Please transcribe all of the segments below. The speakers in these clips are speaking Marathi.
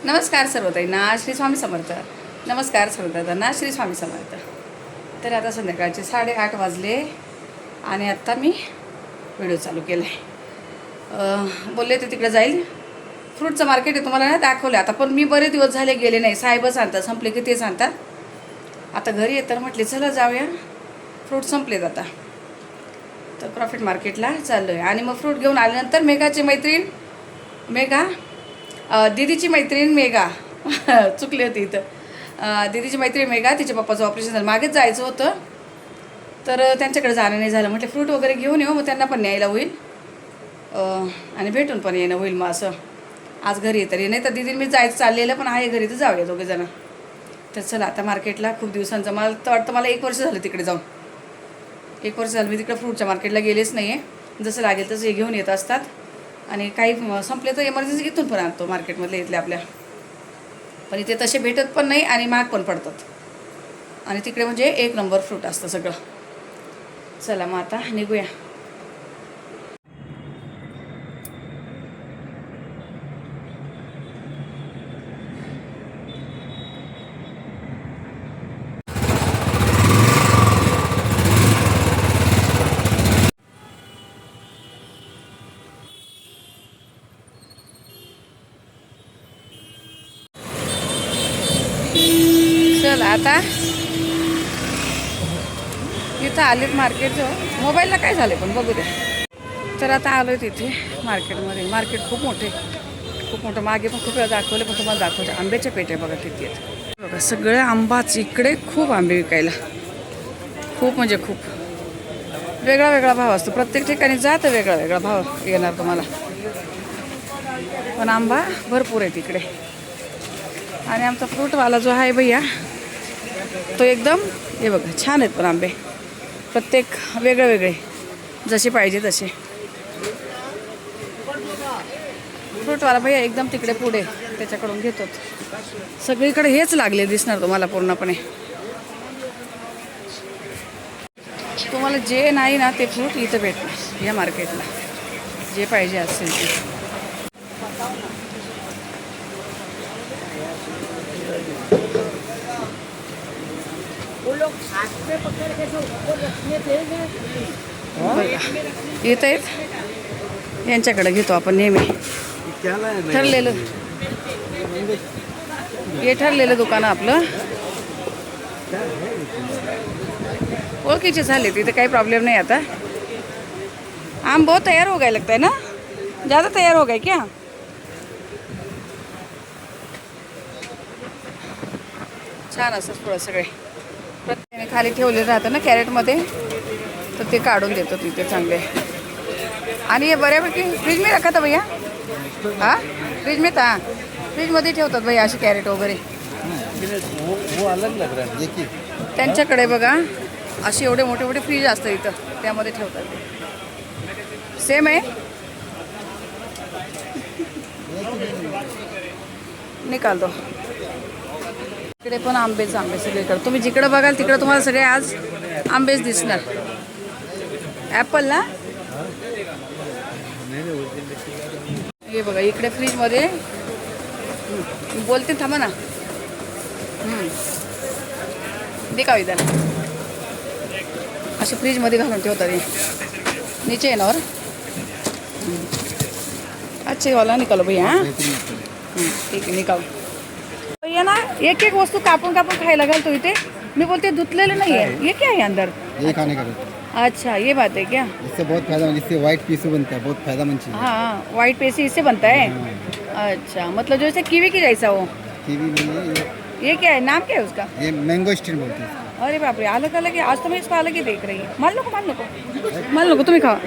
नमस्कार सर्वताईंना श्री स्वामी समर्थ. नमस्कार सर्वताईंना श्री स्वामी समर्थ. तर आता संध्याकाळचे 8:30 वाजले आणि आत्ता मी व्हिडिओ चालू केला आहे. बोलले ते तिकडे जाईल. फ्रूटचं मार्केट आहे, तुम्हाला नाही दाखवलं आता, पण मी बरेच दिवस झाले गेले नाही. साहेबच आणतात, संपले की तेच आणतात. आता घरी येत तर म्हटले चला जाऊया, फ्रूट संपलेत आता. तर प्रॉफिट मार्केटला चाललो आहे. आणि मग फ्रूट घेऊन आल्यानंतर मेघाची मैत्रीण मेघा, दीदीची मैत्रीण मेघा चुकली होती इथं. दीदीची मैत्रीण मेघा, तिच्या पप्पाचं ऑपरेशन झालं, मागेच जायचं होतं, तर त्यांच्याकडे जाणं नाही झालं. म्हटलं फ्रूट वगैरे घेऊन येऊ, मग त्यांना पण न्यायला होईल आणि भेटून पण येणं होईल. मग असं आज घरी तरी नाही तर दीदी मी जायचं चाललेलं, पण आहे घरी तर जाऊया दोघेजणं. तर चला आता मार्केटला. खूप दिवसांचं मला तर वाटतं, मला 1 वर्ष झालं तिकडे जाऊन. 1 वर्ष झालं मी तिकडे फ्रूटच्या मार्केटला गेलेच नाही आहे. जसं लागेल तसं हे घेऊन येत असतात आणि काही संपले तर इमर्जन्सी इथून पण आणतो मार्केटमधले इथले आपल्या. पण इथे तसे भेटत पण नाही आणि महाग पण पडतात. आणि तिकडे म्हणजे 1 नंबर फ्रूट असतं सगळं. चला मग आता निघूया. चल आता इथं आलेत मार्केटचं. मोबाईलला काय झालं पण बघू दे. तर आता आलो आहे तिथे मार्केटमध्ये. मार्केट खूप मोठं. मागे पण खूप वेळा दाखवलं, पण तुम्हाला दाखवते. आंब्याच्या पेट्या बघा किती आहेत बघा. सगळं आंबाच इकडे. खूप आंबे विकायला, खूप म्हणजे खूप. वेगळा भाव असतो प्रत्येक ठिकाणी. जातं वेगळा भाव येणार तुम्हाला, पण आंबा भरपूर आहे तिकडे. आणि आमचा फ्रूटवाला जो आहे भैया, तो एकदम हे बघा छान आहेत पण आंबे. प्रत्येक वेगळे जसे पाहिजे तसे. फ्रूटवाला भैया एकदम तिकडे पुढे, त्याच्याकडून घेतो. सगळीकडे हेच लागले दिसणार तुम्हाला पूर्णपणे. तुम्हाला जे नाही ना ते फ्रूट इथं भेटणार या मार्केटला, जे पाहिजे असेल ते. येत आहेत, यांच्याकडे घेतो आपण नेहमी. ठरलेलं दुकान आपलं. ओळखीचे झाले तिथे, काही प्रॉब्लेम नाही आता. आम बहुत तैयार हो गए लगता है ना, ज़्यादा तैयार हो गए क्या? छान असतात फळं सगळे. प्रत्येकाने खाली ठेवले राहतं ना कॅरेटमध्ये, तर ते काढून देतो तिथे चांगले. आणि हे बऱ्यापैकी फ्रीज में रखा था भैया. हां फ्रीज में था, फ्रीजमध्ये ठेवतात भैया असे कॅरेट वगैरे. त्यांच्याकडे बघा असे एवढे मोठे फ्रीज असतात इथं, त्यामध्ये ठेवतात ते. सेम आहे. निकाल दो. इकडे पण आंबे सगळीकडे. तुम्ही जिकडे बघाल तिकडे तुम्हाला सगळे आज आंबेच दिसणार. ॲपल ना, हे बघा इकडे फ्रीजमध्ये. बोलते थांबा ना. दिखाओ इधर. असे फ्रीजमध्ये घालून ठेवतात. नीचे आहे ना. और अच्छे वाला निकालो भैया. हाँ ठीक आहे निकाल भैया ना. एक वस्तू कापून खायला घालतो इथे. मी बोलते धुतलेलं नाही आहे. ये क्या है अंदर? ये खाने का। अच्छा ये बात है क्या? इससे बहुत फायदा, इससे वाइट पीसू बनता है, बहुत फायदेमंद चीज़ है। हाँ वाइट पेसी इससे बनता है। अच्छा मतलब जैसे कीवी की जैसा हो। कीवी नहीं है ये क्या है, नाम क्या है उसका? ये मैंगो स्टीन बोलते हैं। अरे बाप रे, अलग है. आज तो मैं इसको अलग ही देख रही हूँ. मान लो तुम्ही खावा.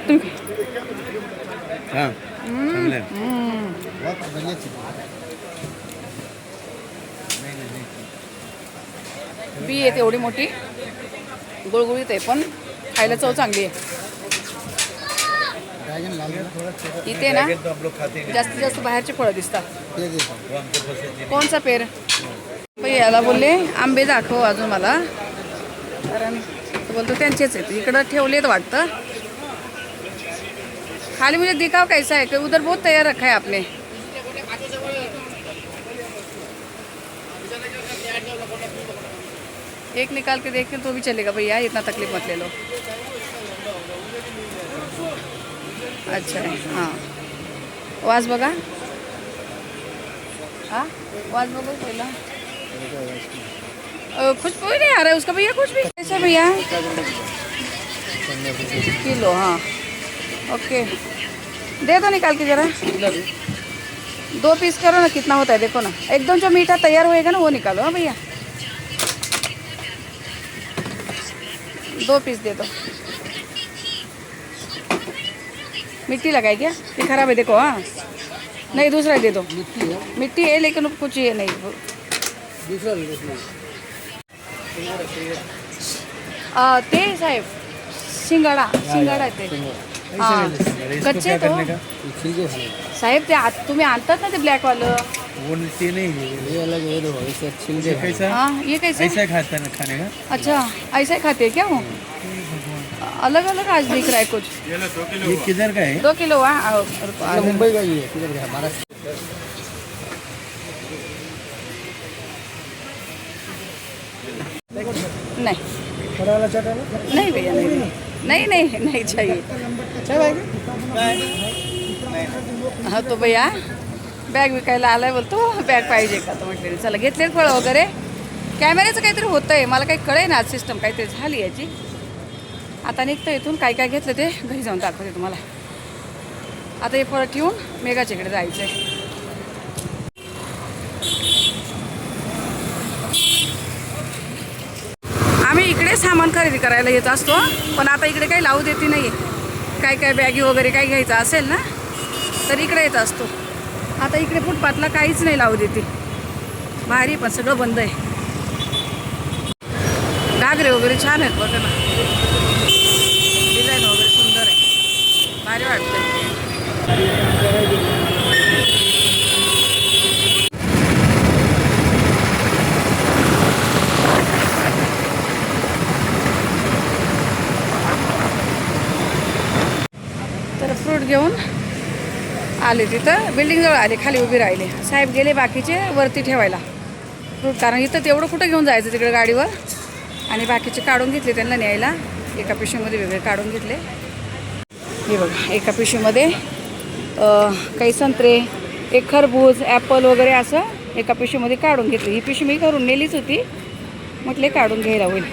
हाँ बहुत बढ़िया चीज़ है। बी आहे तेवढी मोठी, गुळगुळीत आहे, पण खायला चव चांगली आहे. इथे ना जास्तीत जास्त बाहेरचे फळं दिसतात. कोणचा पेर? याला बोलले आंबे दाखव अजून मला, कारण बोलतो त्यांचेच आहेत. इकडं ठेवलेत वाटतं. खाली मुझे दिखाओ कैसा है कि उधर बहुत तैयार रखा है आपने. एक निकाल के देख तो भी चलेगा भैया, इतना तकलीफ मत ले लो। अच्छा है, हाँ। वाज बघा, हाँ वाज बघो पहिला। खुशबू ही नहीं आ रहा है उसका भैया, कुछ भी। कैसे भैया? किलो, हाँ ओके। दे दो निकाल के जरा, 2 पीस करो ना, कितना होता है देखो ना। एकदम जो मीठा तैयार होएगा ना वो निकालो। हाँ भैया 2 पीस दे दो। मिट्टी लगाए क्या? ये खराब है देखो। हाँ नहीं दूसरा दे दो। मिट्टी है लेकिन कुछ ये नहीं। दूसरा ते साहेब शिंगाडा आहे ते। हां कच्चे तो साहेब ते तुम्ही आणतात ना ते ब्लॅकवालं। ते नहीं, ये अलग है। दो ऐसे छिलके कैसा? हाँ ये कैसे? ऐसा खाता है खाने का। अच्छा ऐसा ही खाते हैं क्या वो? अलग अलग आज दिख रहा है कुछ। ये किधर का है? 2 किलो। मुंबई का ही है। किधर का? महाराष्ट्र। नहीं बड़ा वाला चाट है ना? नहीं भैया, नहीं नहीं नहीं चाहिए। हाँ तो भैया बॅग विकायला आलाय बोलतो, बॅग पाहिजे का? तर म्हटले चला घेतले फळं वगैरे। कॅमेऱ्याचं काहीतरी होतं आहे, मला काही कळे ना आज सिस्टम काहीतरी झाली याची। आता निघतं इथून, काय काय घेतलं ते घरी जाऊन दाखवते तुम्हाला। आता हे फळं ठेवून मेघाच्या इकडे जायचं आहे। आम्ही इकडे सामान खरेदी करायला येत असतो, पण आता इकडे काही लावू देते नाही। काय काय बॅगी वगैरे काय घ्यायचं असेल ना तर इकडे येत असतो। आता इकडे फुटपाथला काहीच नाही लावू देते, भारी पण सगळं बंद आहे। घागरे वगैरे छान आहेत बघा ना, डिझाईन वगैरे सुंदर आहे, भारी वाटतंय। तर फ्रूट घेऊन आले, तिथं बिल्डिंगजवळ आले, खाली उभी राहिले। साहेब गेले बाकीचे वरती ठेवायला फ्रूट, कारण इथं तेवढं कुठं घेऊन जायचं तिकडे गाडीवर। आणि बाकीचे काढून घेतले त्यांना न्यायला, एका पिशवीमध्ये वेगळे काढून घेतले। हे बघा एका पिशवीमध्ये काही संत्रे, एक खरबूज, ॲपल वगैरे असं एका पिशवीमध्ये काढून घेतले। ही पिशवी मी घरून नेलीच होती, म्हटले काढून घ्यायला होईल।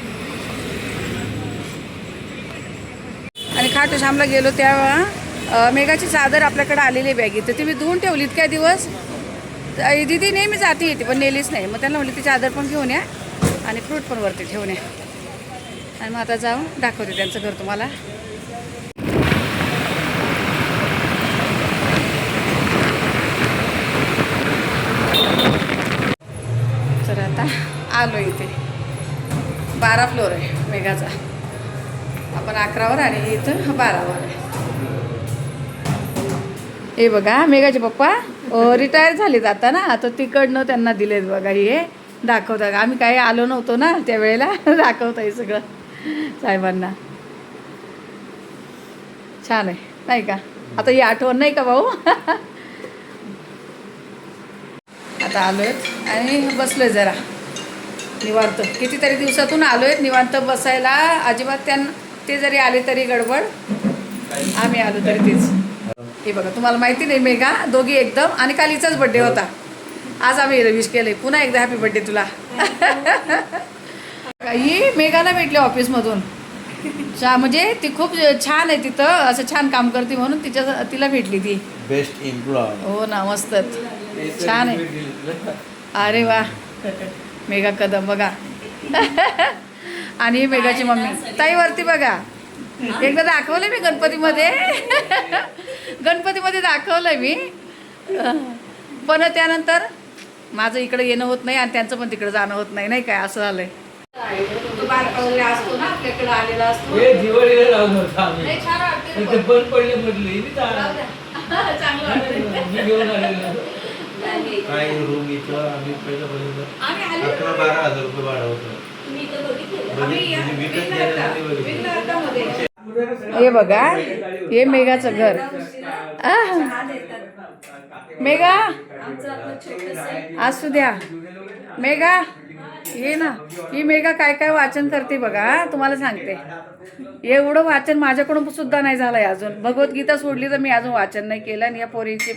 आणि खाटूश्यामला गेलो तेव्हा मेघाची चादर आपल्याकडे आलेली बॅगी, तर ती मी धुवून ठेवली इतक्या दिवस। दीदी नेहमी जाती येते पण नेलीच नाही, मग त्यांना म्हटली ती चादर पण घेऊन या आणि फ्रूट पण वरती ठेवून या। आणि मग आता जाऊन दाखवते त्यांचं घर तुम्हाला। तर आता आलो इथे, 12 फ्लोर आहे मेघाचा, आपण 11वर आणि इथं 12वर आहे। हे बघा मेघाचे पप्पा रिटायर झालेत आता ना, तर तिकडनं त्यांना दिलेत बघा। हे दाखवता, आम्ही काही आलो नव्हतो ना त्यावेळेला, दाखवता हे सगळं साहेबांना। छान आहे नाही का? आता ही आठवण नाही का भाऊ? आता आलोय आणि बसलोय जरा निवांत, कितीतरी दिवसातून आलोय निवांत बसायला। अजिबात ते जरी आले तरी गडबड, आम्ही आलो तरी तेच। हे बघा तुम्हाला माहिती नाही मेघा दोघी एकदम, आणि काल हिचाच बड्डे होता, आज आम्ही विश केले पुन्हा एकदा हॅपी बड्डे तुला। ही मेघाला भेटली ऑफिसमधून, म्हणजे ती खूप छान आहे तिथं, असं छान काम करते म्हणून तिला भेटली ती बेस्ट एम्प्लॉय। हो ना, मस्तच छान आहे। अरे वा, मेघा कदम बघा। आणि मेघाची मम्मी ताई वरती बघा, एकदा दाखवलंय मी गणपतीमध्ये, गणपतीमध्ये दाखवलंय मी, पण त्यानंतर माझं इकडे येणं होत नाही आणि त्यांचं पण तिकडे जाणं होत नाही, नाही काय असं झालंय। बारका वगैरे असतो ना आपल्याकडे आलेला असतो, दिवाळीला लावलं होतं आम्ही, लय छान वाटते ते बंद पडले म्हटले चांगलं वाटतंय। मी घेऊन आलेलो काय रूम इथं आम्ही पहिल्यापर्यंत 11-12 हजार रुपये भाडं होतं। हे बघा हे मेघाचं घर। मेघा असू द्या, मेघा हे ना ही मेघा काय काय वाचन करते बघा, तुम्हाला सांगते. एवढं वाचन माझ्याकडून सुद्धा नाही झालंय अजून. भगवद्गीता सोडली तर मी अजून वाचन नाही केलं. आणि या पोरीचे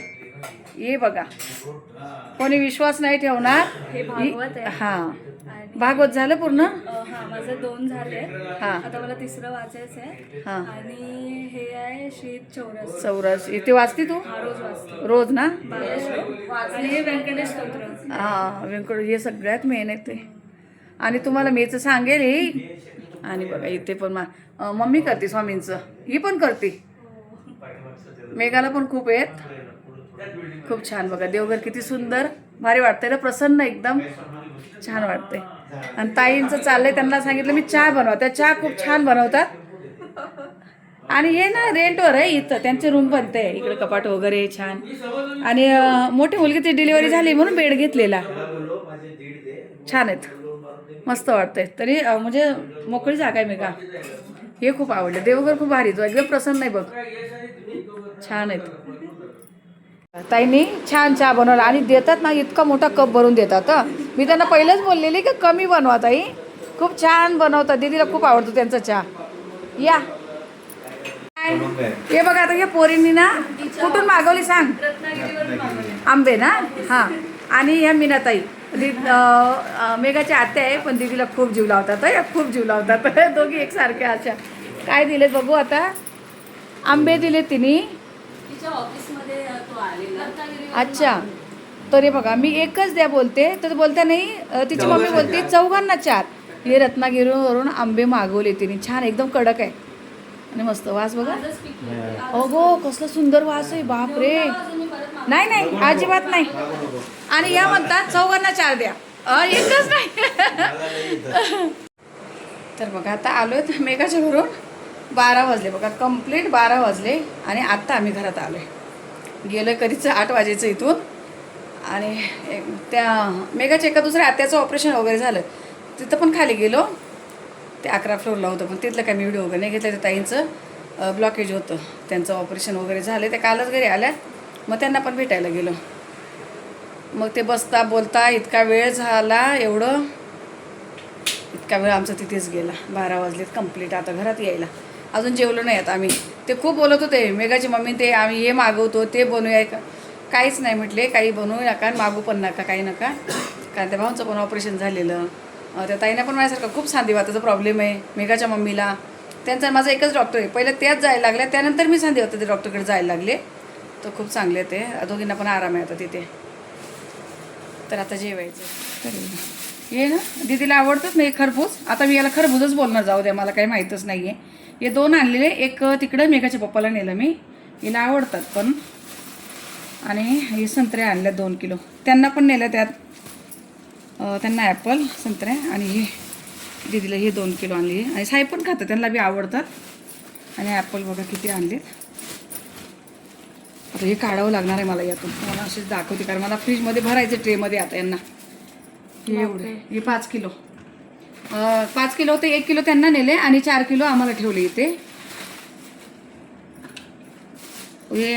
हे बघा, कोणी विश्वास नाही ठेवणार. हे भागवत आहे. हा भागवत झालं पूर्ण. हा माझं 2 झाले. हा. आता मला 3रं वाचायचं आहे. हा. आणि हे आहे श्री चौरस. चौरस इथे वाचते तू हा रोज वाचते. रोज ना. 12 श्लोक. आणि हे व्यंकटेश स्तोत्र. हा व्यंकट हे सगळ्यात मेन आहे ते. आणि तुम्हाला मीच सांगेल हे. आणि बघा इथे पण मम्मी करते स्वामींचं, ही पण करते. मेघाला पण खूप आहेत. खूप छान बघा देवघर किती सुंदर भारी वाटतंय ना, प्रसन्न एकदम छान वाटतंय. आणि ताईंचं चाललंय, त्यांना सांगितलं मी चहा बनवा, त्या चहा खूप छान बनवतात. आणि हे ना रेंटवर आहे इथं, त्यांचे रूम बनते इकडे, कपाट वगैरे छान. आणि मोठी मुलगी डिलिव्हरी झाली म्हणून बेड घेतलेला. छान आहेत, मस्त वाटतंय. तरी म्हणजे मोकळी जागा आहे मेघा. हे खूप आवडलं, देवघर खूप भारी, तो एकदम प्रसन्न आहे बघ, छान आहेत. ताईंनी छान चहा बनवला आणि देतात ना, इतका मोठा कप भरून देतात. मी त्यांना पहिलेच बोललेली की कमी बनवा ताई, खूप छान बनवतात. दीदीला खूप आवडतो त्यांचा चहा. या हे बघा आता या पोरींनी ना कुठून मागवली सांग. आंबे ना. हां. आणि ह्या मीनाताई मेघाच्या आत्या आहे, पण दीदीला खूप जीव लावतात. खूप जीव लावतात दोघी एकसारख्या. अशा काय दिलेत बघू आता. आंबे दिलेत तिने. ऑफिसमध्ये तो आलेला. अच्छा, तर हे बघा मी एकच द्या बोलते, तर बोलता नाही. तिची मम्मी बोलते 4 चार. हे रत्नागिरीवरून आंबे मागवले तिने, छान एकदम कडक आहे आणि मस्त वास बघा. अगो कसला सुंदर वास आहे, बाप रे. नाही नाही अजिबात नाही. आणि या म्हणतात 4 चार द्या, एकच नाही. तर बघा आता आलोय मेघाच्या घरून. 12 वाजले बघा, कंप्लीट 12 वाजले. आणि आत्ता आम्ही घरात आलो आहे. गेलो कधीच 8 वाजायचं इथून. आणि त्या मेघाच्या एका दुसऱ्या आत्याचं ऑपरेशन वगैरे झालं, तिथं पण खाली गेलो. ते 11 फ्लोअरला होतं, पण तिथलं काय मी व्हिडिओ वगैरे नाही घेतलं. त्या ताईंचं ब्लॉकेज होतं, त्यांचं ऑपरेशन वगैरे झालं. ते कालच घरी आल्या, मग त्यांना पण भेटायला गेलो. मग ते बसता बोलता इतका वेळ झाला, इतका वेळ आमचा तिथेच गेला. 12 वाजलेत कंप्लीट आता घरात यायला. अजून जेवलो नाही आता आम्ही. ते खूप बोलत होते मेघाची मम्मी, ते आम्ही हे मागवतो ते बनवूया का. काहीच नाही म्हटले, काही बनवू नका, मागू पण नका, काही नका. कारण त्या भाऊंचं पण ऑपरेशन झालेलं. त्या ताईने पण माझ्यासारखं खूप सांधीवाताचा प्रॉब्लेम आहे मेघाच्या मम्मीला. त्यांचा माझा एकच डॉक्टर आहे, पहिलं त्याच जायला लागल्या, त्यानंतर मी सांधीवाताच्या डॉक्टरकडे जायला लागले. तर खूप चांगले ते दोघींना पण आराम आहे आता तिथे. तर आता जेवायचं. तर हे ना दीदीला आवडतच नाही खरबूज. आता मी याला खरबूजच बोलणार, जाऊ द्या, मला काही माहीतच नाही आहे. हे 2 आणलेले, एक तिकडं मेघाच्या पप्पाला नेलं मी, हिला आवडतात पण. आणि हे संत्रे आणले 2 किलो, त्यांना पण नेलं. त्यात त्यांना ॲपल संत्रे. आणि हे दीदीला हे 2 किलो आणले. आणि साई पण खातं, त्यांना बी आवडतात. आणि ॲपल बघा किती आणलेत. आता हे काढावं लागणार आहे मला यातून, मला असेच दाखवते, कारण मला फ्रीजमध्ये भरायचे ट्रेमध्ये आता यांना. हे एवढे, हे 5 किलो. 5 किलो होते, 1 किलो त्यांना नेले आणि 4 किलो आम्हाला ठेवले इथे. हे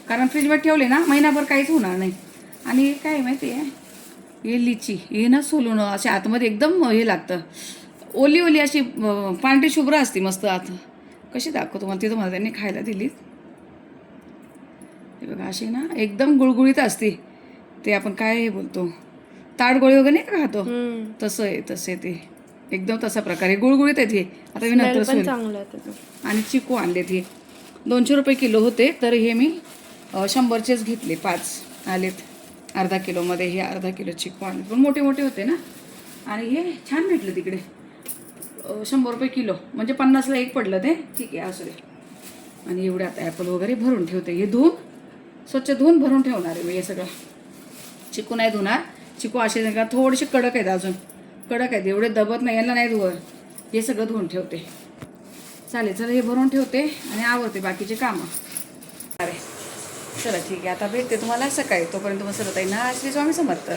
कारण फ्रीजमध्ये ठेवले ना महिनाभर काहीच होणार नाही. आणि हे काय माहिती आहे, हे लिची, हे ना सोलून असे आतमध्ये एकदम हे लागतं, ओली ओली अशी पांढरी शुभ्र असते मस्त आत. कशी दाखवतो तुम्हाला, ती तुम्हाला त्यांनी खायला दिली. हे बघा अशी ना एकदम गुळगुळीत असते. ते आपण काय बोलतो ताडगोळी वगैरे नाही का खातो, तसं आहे, तसे ते एकदम तसा प्रकारे गुळगुळीत आहेत हे. आता मी नंतर. आणि चिकू आणलेत, हे 200 रुपये किलो होते, तर हे मी 100चेच घेतले. 5 आलेत अर्धा किलोमध्ये. हे अर्धा किलो चिकू आणले, पण मोठे मोठे होते ना. आणि हे छान भेटलं तिकडे, 100 रुपये किलो, म्हणजे 50ला 1 पडलं ते. ठीक आहे असू दे. आणि एवढे आता ॲपल वगैरे भरून ठेवते. हे स्वच्छ धुवून भरून ठेवणार आहे मी हे सगळं. चिकू नाही धुणार, चिकू असे नाही का थोडेसे कडक आहेत, अजून कडक आहेत, एवढे दबत नाही, यांना नाही धुवत. हे सगळं धुवून ठेवते. चालेल, चला हे भरून ठेवते आणि आवडते बाकीचे कामं. अरे चला ठीक आहे, आता भेटते तुम्हाला सकाळी. तोपर्यंत मग सरताई ना श्री स्वामी समर्थ.